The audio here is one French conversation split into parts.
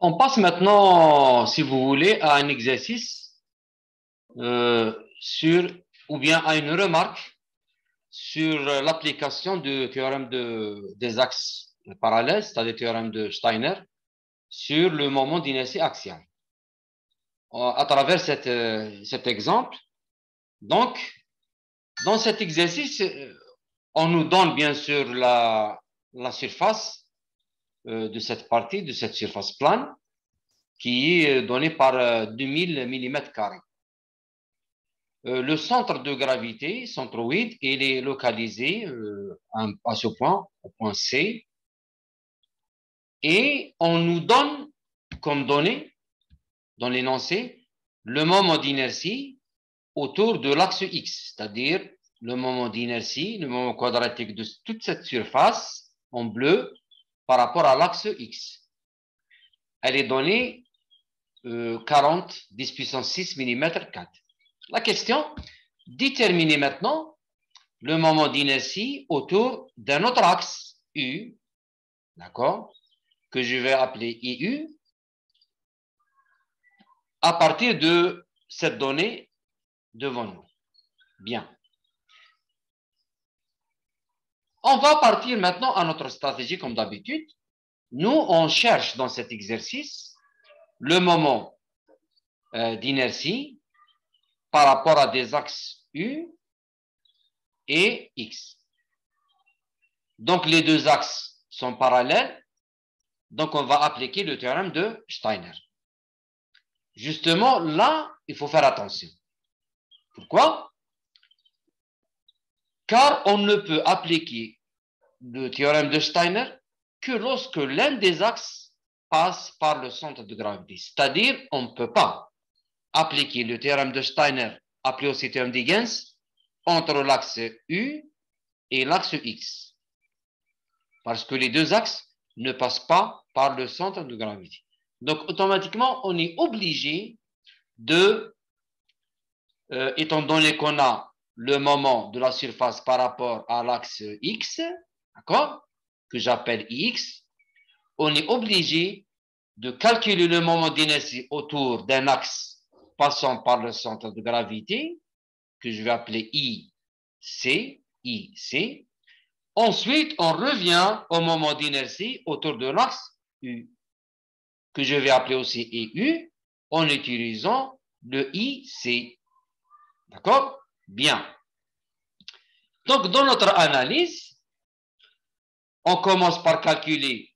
On passe maintenant, si vous voulez, à un exercice sur, ou bien à une remarque sur l'application du théorème des axes parallèles, c'est-à-dire le théorème de Steiner, sur le moment d'inertie axiale. À travers cet exemple, donc, dans cet exercice, on nous donne bien sûr la surface de cette partie, de cette surface plane, qui est donné par 2000 mm². Le centre de gravité centroïde, il est localisé à ce point, au point C, et on nous donne comme donnée, dans l'énoncé, le moment d'inertie autour de l'axe X, c'est-à-dire le moment d'inertie, le moment quadratique de toute cette surface en bleu par rapport à l'axe X. Elle est donnée 40 10 puissance 6 mm². La question, déterminer maintenant le moment d'inertie autour d'un autre axe U, d'accord, que je vais appeler IU, à partir de cette donnée devant nous. Bien. On va partir maintenant à notre stratégie comme d'habitude. Nous, on cherche dans cet exercice le moment d'inertie par rapport à des axes U et X. Donc, les deux axes sont parallèles. Donc, on va appliquer le théorème de Steiner. Justement, là, il faut faire attention. Pourquoi? Car on ne peut appliquer le théorème de Steiner que lorsque l'un des axes passe par le centre de gravité. C'est-à-dire, on ne peut pas appliquer le théorème de Steiner, appelé aussi théorème d'Higgs, entre l'axe U et l'axe X. Parce que les deux axes ne passent pas par le centre de gravité. Donc, automatiquement, on est obligé de, étant donné qu'on a le moment de la surface par rapport à l'axe X, d'accord, que j'appelle X, on est obligé de calculer le moment d'inertie autour d'un axe passant par le centre de gravité, que je vais appeler IC. Ensuite, on revient au moment d'inertie autour de l'axe U, que je vais appeler aussi EU, en utilisant le IC. D'accord? Bien. Donc, dans notre analyse, on commence par calculer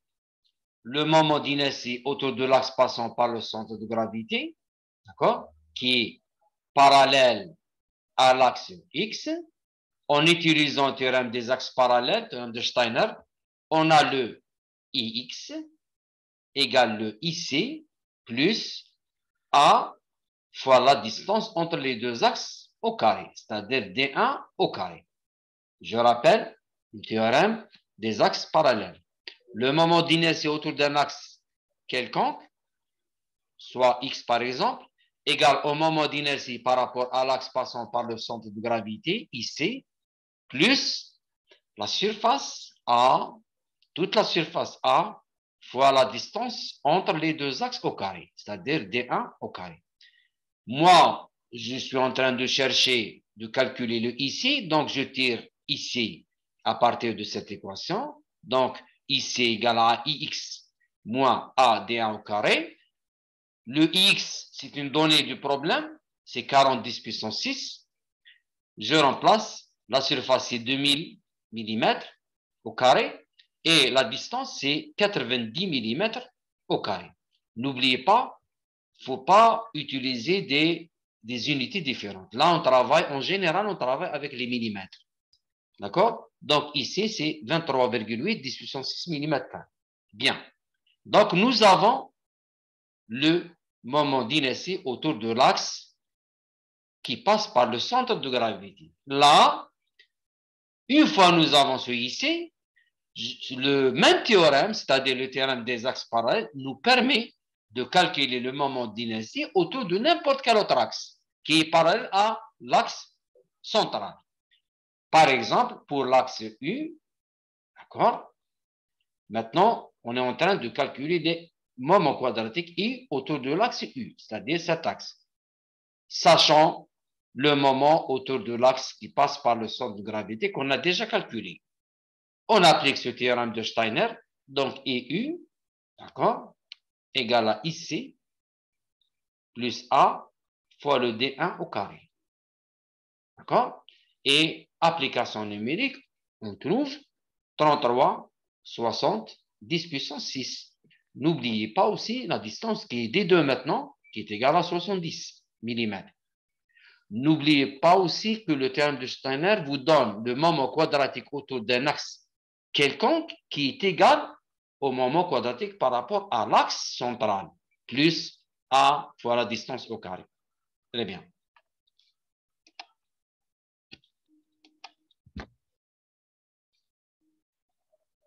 le moment d'inertie autour de l'axe passant par le centre de gravité, d'accord, qui est parallèle à l'axe X. En utilisant le théorème des axes parallèles, le théorème de Steiner, on a le IX égale le IC plus A fois la distance entre les deux axes au carré, c'est-à-dire D1 au carré. Je rappelle le théorème des axes parallèles. Le moment d'inertie autour d'un axe quelconque, soit X par exemple, égale au moment d'inertie par rapport à l'axe passant par le centre de gravité, IC, plus la surface A, toute la surface A, fois la distance entre les deux axes au carré, c'est-à-dire D1 au carré. Moi, je suis en train de chercher, de calculer le IC, donc je tire IC à partir de cette équation. Donc, IC égale à IX moins A D1 au carré. Le X, c'est une donnée du problème, c'est 40 10 puissance 6. Je remplace, la surface c'est 2000 mm au carré et la distance c'est 90 mm au carré. N'oubliez pas, il ne faut pas utiliser des unités différentes. Là, on travaille, en général, on travaille avec les millimètres. D'accord? Donc ici, c'est 23,8 10 puissance 6 mm. Bien. Donc, nous avons le moment d'inertie autour de l'axe qui passe par le centre de gravité. Là, une fois nous avons ce ici, le même théorème, c'est-à-dire le théorème des axes parallèles, nous permet de calculer le moment d'inertie autour de n'importe quel autre axe qui est parallèle à l'axe central. Par exemple, pour l'axe U, d'accord? Maintenant, on est en train de calculer moment quadratique I autour de l'axe U, c'est-à-dire cet axe. Sachant le moment autour de l'axe qui passe par le centre de gravité qu'on a déjà calculé. On applique ce théorème de Steiner, donc EU, d'accord, égale à IC plus A fois le D1 au carré. D'accord? Et application numérique, on trouve 33, 60, 10 puissance 6. N'oubliez pas aussi la distance qui est D2 maintenant, qui est égale à 70 mm. N'oubliez pas aussi que le théorème de Steiner vous donne le moment quadratique autour d'un axe quelconque qui est égal au moment quadratique par rapport à l'axe central, plus A fois la distance au carré. Très bien.